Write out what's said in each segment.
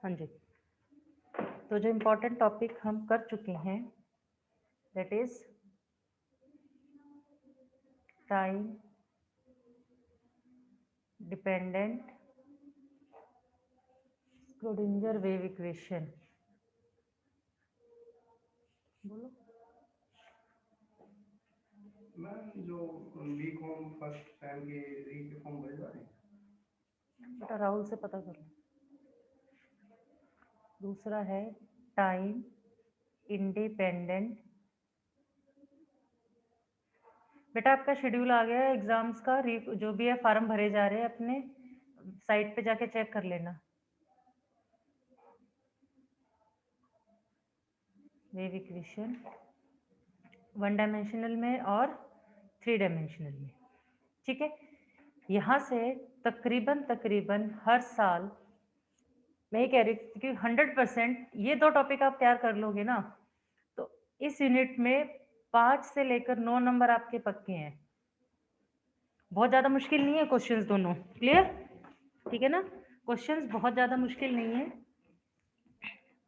हाँ जी, तो जो इम्पोर्टेंट टॉपिक हम कर चुके हैं that is time dependent Schrödinger wave equation. बोलो मैम जो बीकॉम फर्स्ट टाइम के री के फॉर्म भरे जा रहे हैं। बेटा, राहुल से पता कर लो। दूसरा है टाइम इंडिपेंडेंट। बेटा, आपका शेड्यूल आ गया है एग्जाम्स का, जो भी है फार्म भरे जा रहे हैं अपने साइट पे जाके चेक कर लेना। वेव इक्वेशन 1 डायमेंशनल में और 3 डायमेंशनल में, ठीक है। यहाँ से तकरीबन तकरीबन हर साल मैं ये कह रही थी कि 100% ये 2 टॉपिक आप तैयार कर लोगे ना, तो इस यूनिट में 5 से लेकर 9 नंबर आपके पक्के हैं। बहुत ज़्यादा मुश्किल नहीं है क्वेश्चंस दोनों, क्लियर? ठीक है ना, क्वेश्चंस बहुत ज़्यादा मुश्किल नहीं है।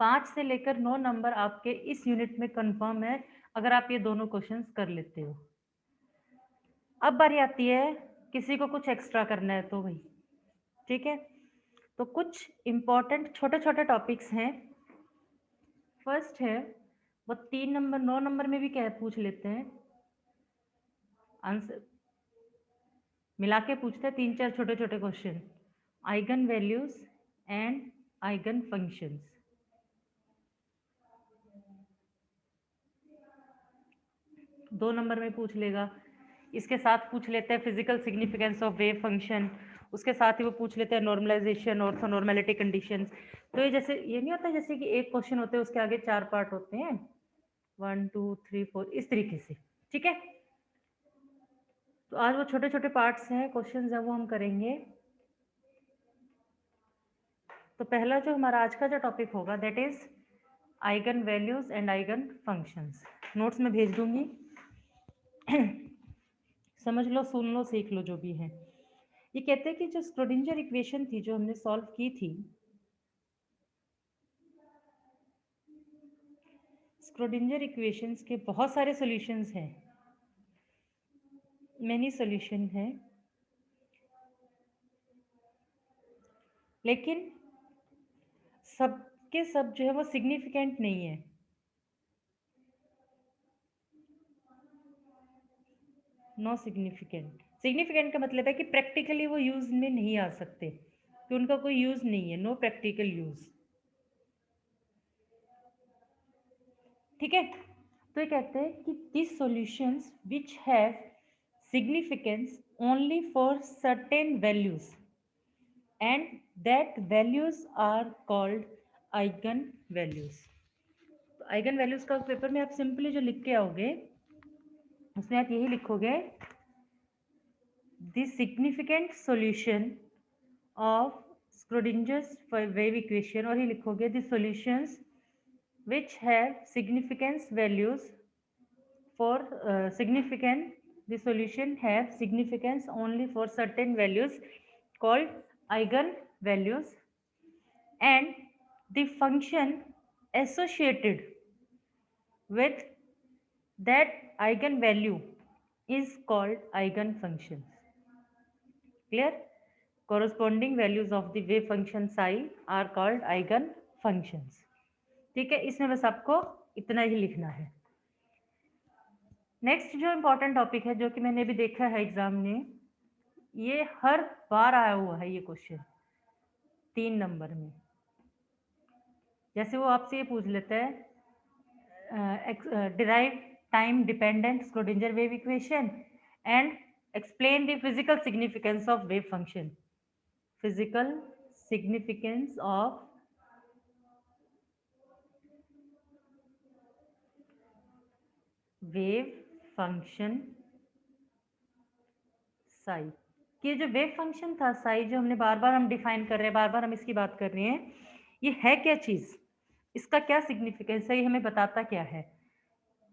5 से लेकर 9 नंबर आपके इस यूनिट में कंफर्म है अगर आप ये दोनों क्वेश्चंस कर लेते हो। अब बारी आती है किसी को कुछ एक्स्ट्रा करना है तो भाई, ठीक है। तो कुछ इंपॉर्टेंट छोटे छोटे टॉपिक्स हैं। फर्स्ट है वो 3 नंबर 9 नंबर में भी क्या पूछ लेते हैं, आंसर मिला के पूछते हैं 3-4 छोटे छोटे question. Eigen values and eigen functions. 2 number में पूछ लेगा। इसके साथ पूछ लेते हैं physical significance of wave function. उसके साथ ही वो पूछ लेते हैं नॉर्मलाइजेशन और नॉर्मेलिटी कंडीशंस। तो ये जैसे ये नहीं होता जैसे कि एक क्वेश्चन होते हैं उसके आगे 4 पार्ट होते हैं, 1 2 3 4 इस तरीके से, ठीक है। तो आज वो छोटे छोटे पार्ट्स हैं, क्वेश्चंस हैं, वो हम करेंगे। तो पहला जो हमारा आज का जो टॉपिक होगा that is eigen values and eigen functions. Notes में भेज दूंगी समझ लो, सुन लो, सीख लो जो भी है। ये कहते हैं कि जो स्क्रोडिंजर इक्वेशन थी जो हमने सॉल्व की थी, स्क्रोडिंजर इक्वेशंस के बहुत सारे सॉल्यूशंस हैं, मैनी सॉल्यूशन है, लेकिन सबके सब जो है वो सिग्निफिकेंट नहीं है। नो सिग्निफिकेंट, सिग्निफिकेंट का मतलब है कि प्रैक्टिकली वो यूज में नहीं आ सकते, कि उनका कोई यूज नहीं है, नो प्रैक्टिकल यूज, ठीक है। तो ये कहते हैं कि this solutions which have significance only for certain values and that values are called eigen values. तो आइगन वैल्यूज का पेपर में आप सिंपली जो लिख के आओगे उसमें आप यही लिखोगे, the significant solution of Schrodinger's wave equation, और ही लिखोगे the solutions which have significance values for significant, the solution have significance only for certain values called eigen values, and the function associated with that eigen value is called eigen functions, clear? Corresponding values of the wave function psi are called eigen functions, ठीक है। इसमें बस आपको इतना ही लिखना है। Next जो important topic है जो कि मैंने अभी देखा है एग्जाम में, ये हर बार आया हुआ है ये क्वेश्चन 3 नंबर में। जैसे वो आपसे ये पूछ लेता है derive time dependent Schrödinger wave equation and explain the physical significance of wave function. Physical significance of wave function psi, कि जो वेव फंक्शन था साई, जो हमने बार बार हम डिफाइन कर रहे हैं, बार बार हम इसकी बात कर रहे हैं, ये है क्या चीज़, इसका क्या सिग्निफिकेंस है, ये हमें बताता क्या है।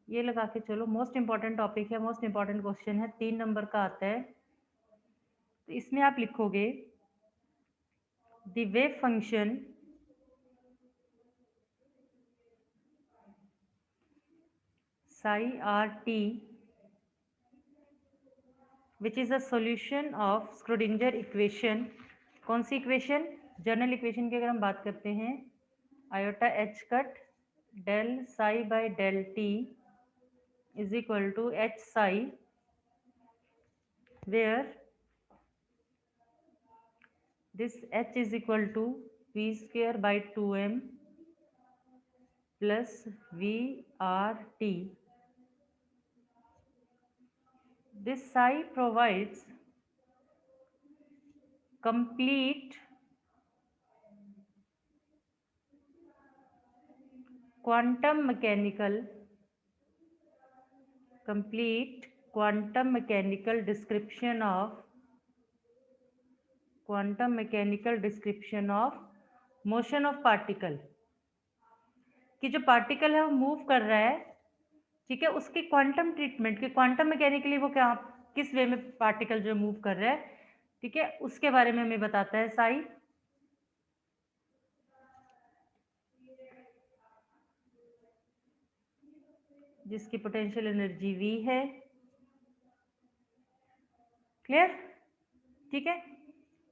ये लगा के चलो, मोस्ट इंपॉर्टेंट टॉपिक है, मोस्ट इंपॉर्टेंट क्वेश्चन है, 3 नंबर का आता है। तो इसमें आप लिखोगे the wave function psi r t which is a solution of Schrodinger equation. कौन सी इक्वेशन? जनरल इक्वेशन की अगर हम बात करते हैं, iota H cut del psi by del T is equal to H psi, where this h is equal to v square by 2m plus v r t. This psi provides complete quantum mechanical description of motion of particle, कि जो particle है वो move कर रहा है, ठीक है, उसके क्वांटम ट्रीटमेंट के क्वांटम मैकेनिकली वो क्या, किस वे में पार्टिकल जो मूव कर रहा है, ठीक है, उसके बारे में हमें बताता है साई. जिसकी पोटेंशियल एनर्जी V है. क्लियर? ठीक है.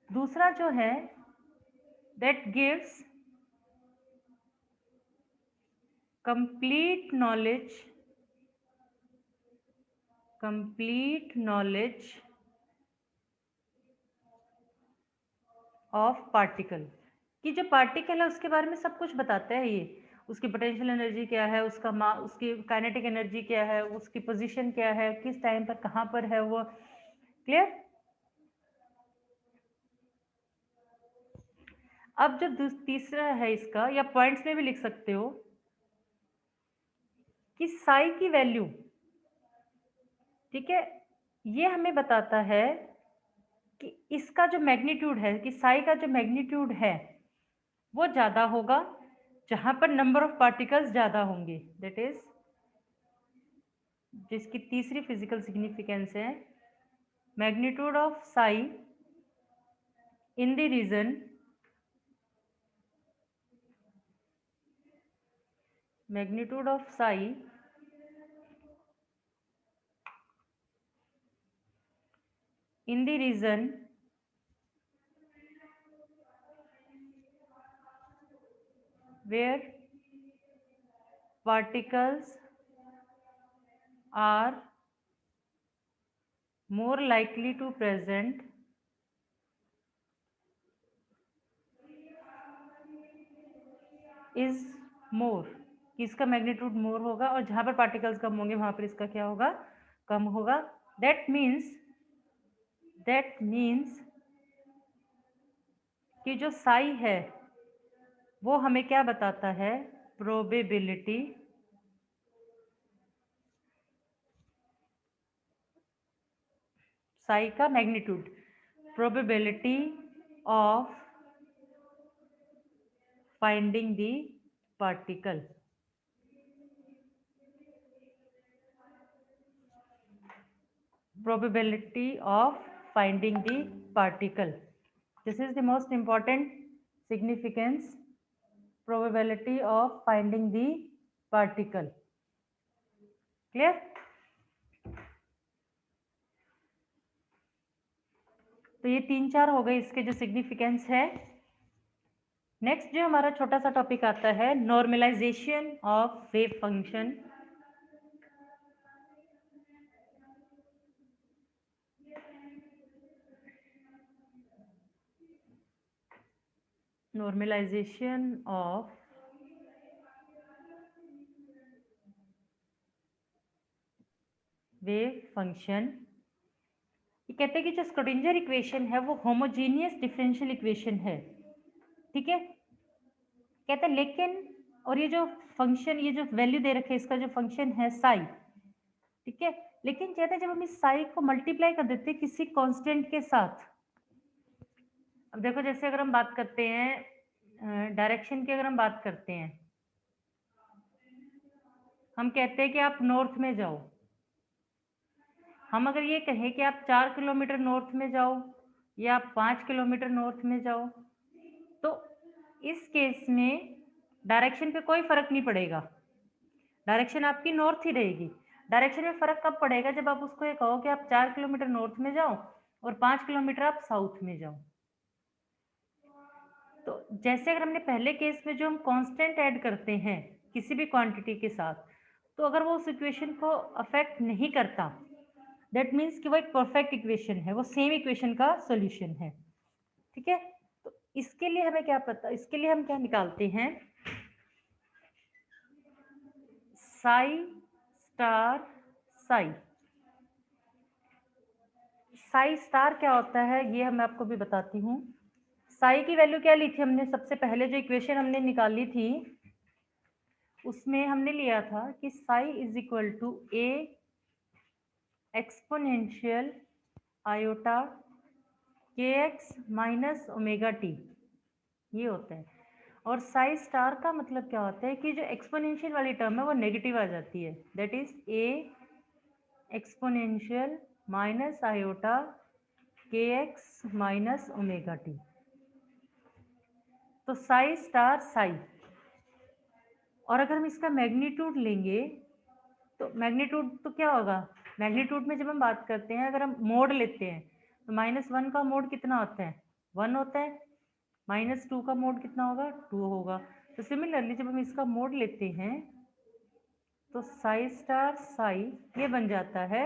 दूसरा जो है that gives complete knowledge of particle, कि जो पार्टिकल है उसके बारे में सब कुछ बताता है ये, उसकी पोटेंशियल एनर्जी क्या है, उसका उसकी काइनेटिक एनर्जी क्या है, उसकी पोजीशन क्या है, किस टाइम पर कहाँ पर है वो. क्लियर? अब जो तीसरा है इसका, या पॉइंट्स में भी लिख सकते हो, कि साई की वैल्यू, ठीक है, ये हमें बताता है कि इसका जो मैग्नीट्यूड है, कि साई का जो मैग्नीट्यूड है वो ज्यादा होगा जहां पर नंबर ऑफ पार्टिकल्स ज्यादा होंगे. दैट इज, जिसकी तीसरी फिजिकल सिग्निफिकेंस है, magnitude of psi in the region where particles are more likely to present is more, कि इसका मैग्नीट्यूड मोर होगा, और जहां पर पार्टिकल्स कम होंगे वहां पर इसका क्या होगा, कम होगा. दैट मीन्स कि जो साई है वो हमें क्या बताता है, प्रोबेबिलिटी साई का magnitude, probability of finding the particle. Probability of finding the particle. This is the most important significance, probability of finding the particle. Clear? तो ये 3-4 हो गए इसके जो सिग्निफिकेंस है. नेक्स्ट जो हमारा छोटा सा टॉपिक आता है, normalisation of wave function. Normalisation of wave function. ये कहते हैं कि जो स्क्रोडिंजर इक्वेशन है वो होमोजीनियस डिफरेंशियल इक्वेशन है, ठीक है. कहते हैं लेकिन, और ये जो फंक्शन, ये जो वैल्यू दे रखे इसका जो फंक्शन है साई, ठीक है, लेकिन कहते हैं जब हम इस साई को मल्टीप्लाई कर देते हैं किसी कांस्टेंट के साथ. अब देखो, जैसे अगर हम बात करते हैं डायरेक्शन की, अगर हम बात करते हैं, हम कहते हैं कि आप नॉर्थ में जाओ. हम अगर ये कहें कि आप 4 किलोमीटर नॉर्थ में जाओ या आप 5 किलोमीटर नॉर्थ में जाओ, तो इस केस में डायरेक्शन पे कोई फर्क नहीं पड़ेगा, डायरेक्शन आपकी नॉर्थ ही रहेगी. डायरेक्शन में फर्क कब पड़ेगा? जब आप उसको ये कहो कि आप 4 किलोमीटर नॉर्थ में जाओ और 5 किलोमीटर आप साउथ में जाओ। तो जैसे अगर हमने पहले केस में जो हम कांस्टेंट ऐड करते हैं किसी भी क्वांटिटी के साथ, तो अगर वो उस इक्वेशन को अफेक्ट नहीं करता, दैट मीन्स कि वो एक परफेक्ट इक्वेशन है, वो सेम इक्वेशन का सॉल्यूशन है। ठीक है, तो इसके लिए हमें क्या पता, इसके लिए हम क्या निकालते हैं, साई स्टार साई। साई स्टार क्या होता है ये मैं आपको भी बताती हूँ। साई की वैल्यू क्या ली थी हमने? सबसे पहले जो इक्वेशन हमने निकाली थी उसमें हमने लिया था कि psi is equal to A exponential iota के एक्स माइनस ओमेगा टी, ये होता है। और साई स्टार का मतलब क्या होता है कि जो एक्सपोनेंशियल वाली टर्म है वो नेगेटिव आ जाती है, that is a exponential minus iota के एक्स माइनस ओमेगा टी। तो साई स्टार साई। और अगर हम इसका मैग्नीट्यूड लेंगे तो मैग्नीट्यूड तो क्या होगा, मैग्नीट्यूड में जब हम बात करते हैं अगर हम मोड लेते हैं तो -1 का मोड कितना होता है? 1 होता है। -2 का मोड कितना होगा? 2 होगा। तो सिमिलरली जब हम इसका मोड लेते हैं तो साई स्टार साई ये बन जाता है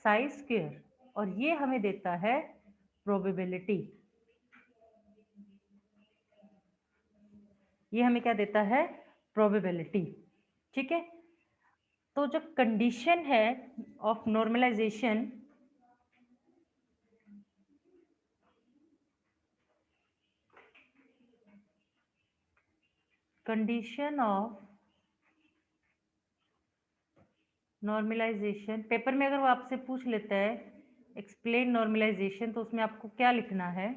साई स्क्वायर, और ये हमें देता है प्रोबेबिलिटी। ये हमें क्या देता है? प्रोबेबिलिटी। ठीक है, तो जो कंडीशन है of normalisation, condition of normalisation, paper में अगर वो आपसे पूछ लेता है एक्सप्लेन नॉर्मलाइजेशन, तो उसमें आपको क्या लिखना है?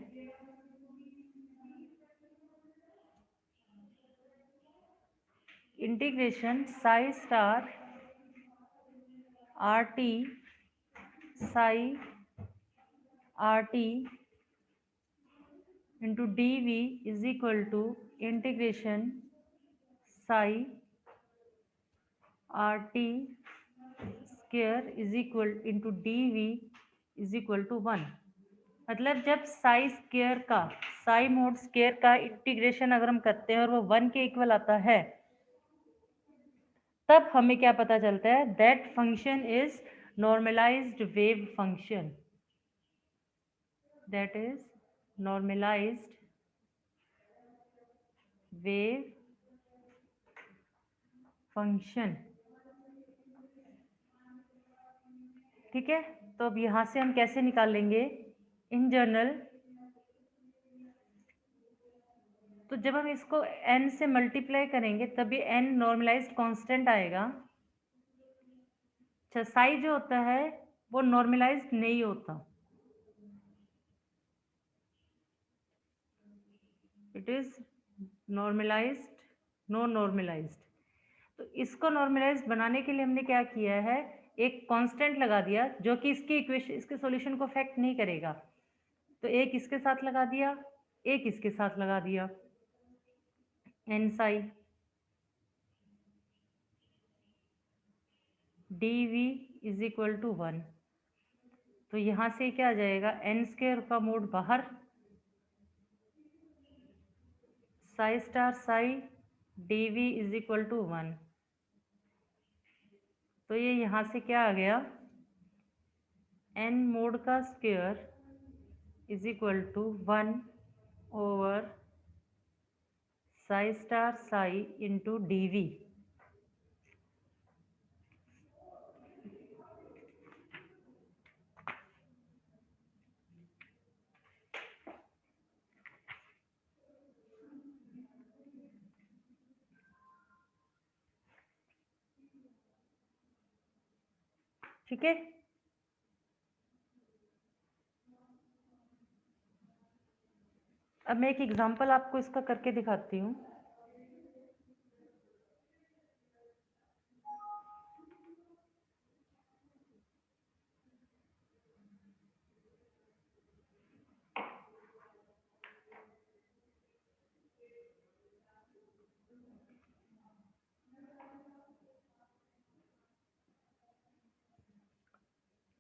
Integration psi star R T psi R T into D V is equal to integration psi R T square is equal into D V is equal to 1। मतलब जब साई स्क्वेयर का, psi mod square का integration अगर हम करते हैं और वो 1 के इक्वल आता है, तब हमें क्या पता चलता है? That function is normalised wave function, that is normalised wave function. ठीक है, तो अब यहां से हम कैसे निकालेंगे? इन जनरल, तो जब हम इसको n से मल्टीप्लाई करेंगे तभी n नॉर्मलाइज्ड कांस्टेंट आएगा। अच्छा, साई जो होता है वो नॉर्मलाइज्ड नहीं होता, it is normalised, no normalised. तो इसको नॉर्मलाइज्ड बनाने के लिए हमने क्या किया है? एक कांस्टेंट लगा दिया जो कि इसकी इक्वेशन, इसके सॉल्यूशन को अफेक्ट नहीं करेगा। तो एक इसके साथ लगा दिया, एक इसके साथ लगा दिया, N psi D V is equal to 1। तो यहाँ से क्या आ जाएगा? एन स्क्वायर का मोड बाहर, psi star psi D V is equal to 1। तो ये यहाँ से क्या आ गया? एन मोड का square is equal to 1 over psi star psi into D V. ठीक है, अब मैं एक एग्जांपल आपको इसका करके दिखाती हूँ।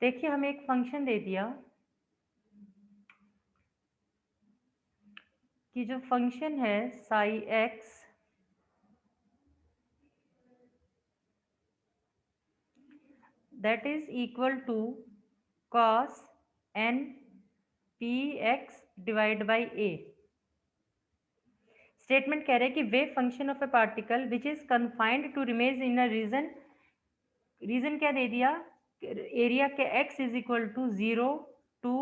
देखिए हमें एक फंक्शन दे दिया कि जो फंक्शन है psi X that is equal to cos N pi X divide by A. Statement कह रहे हैं कि wave function of a particle which is confined to remain in a region, region क्या दे दिया, एरिया के x is equal to 0 to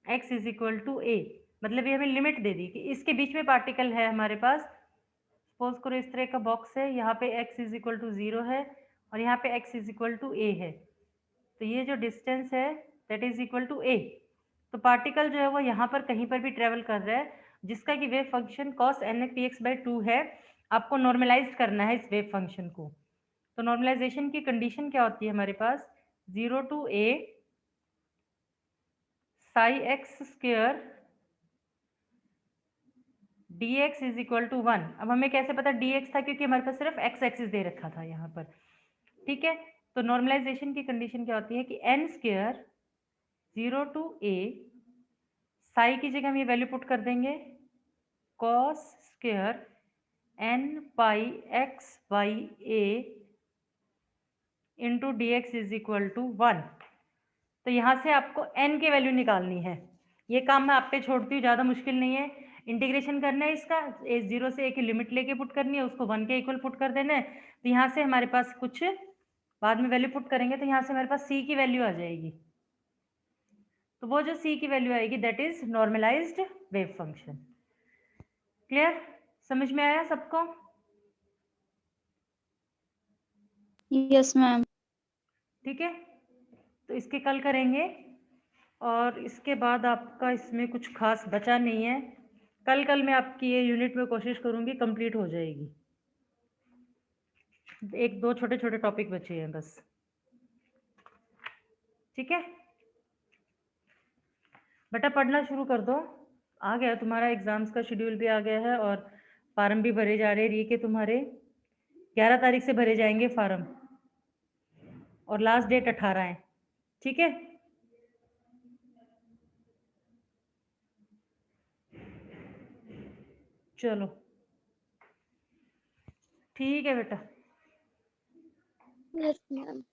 x is equal to a, मतलब ये हमें लिमिट दे दी कि इसके बीच में पार्टिकल है हमारे पास। सपोज करो इस तरह का बॉक्स है, यहाँ पे x इज इक्वल टू 0 है और यहाँ पे x is equal to a है, तो ये जो डिस्टेंस है that is equal to a। तो पार्टिकल जो है वो यहाँ पर कहीं पर भी ट्रेवल कर रहा है जिसका कि वेव फंक्शन cos npx/2 है। आपको नॉर्मलाइज करना है इस वेव फंक्शन को। तो नॉर्मलाइजेशन की कंडीशन क्या होती है हमारे पास, 0 to a psi X square dx is equal to 1। अब हमें कैसे पता dx था, क्योंकि हमारे पास सिर्फ x एक्सिस दे रखा था यहाँ पर, ठीक है। तो नॉर्मलाइजेशन की कंडीशन क्या होती है कि n square 0 to a, psi की जगह हम ये वैल्यू पुट कर देंगे cos square n pi x by a into D X is equal to 1। तो यहाँ से आपको n की वैल्यू निकालनी है। ये काम मैं आप पे छोड़ती हूँ, ज़्यादा मुश्किल नहीं है। इंटीग्रेशन करना है इसका, 0 से a की लिमिट लेके पुट करनी है, उसको 1 के इक्वल पुट कर देना है। तो यहाँ से हमारे पास कुछ बाद में वैल्यू पुट करेंगे तो यहाँ से हमारे पास c की वैल्यू आ जाएगी। तो वो जो c की वैल्यू आएगी that is normalised wave function. Clear, समझ में आया सबको? Yes ma'am. ठीक है, तो इसके कल करेंगे और इसके बाद आपका इसमें कुछ खास बचा नहीं है। कल मैं आपकी ये यूनिट में कोशिश करूंगी कंप्लीट हो जाएगी। एक दो छोटे छोटे टॉपिक बचे हैं बस, ठीक है। बेटा पढ़ना शुरू कर दो, आ गया तुम्हारा एग्जाम्स का शेड्यूल भी आ गया है और फार्म भी भरे जा रहे हैं। री के तुम्हारे 11 तारीख से भरे जाएंगे फार्म और लास्ट डेट 18 है, ठीक है। चलो ठीक है बेटा। Yes ma'am.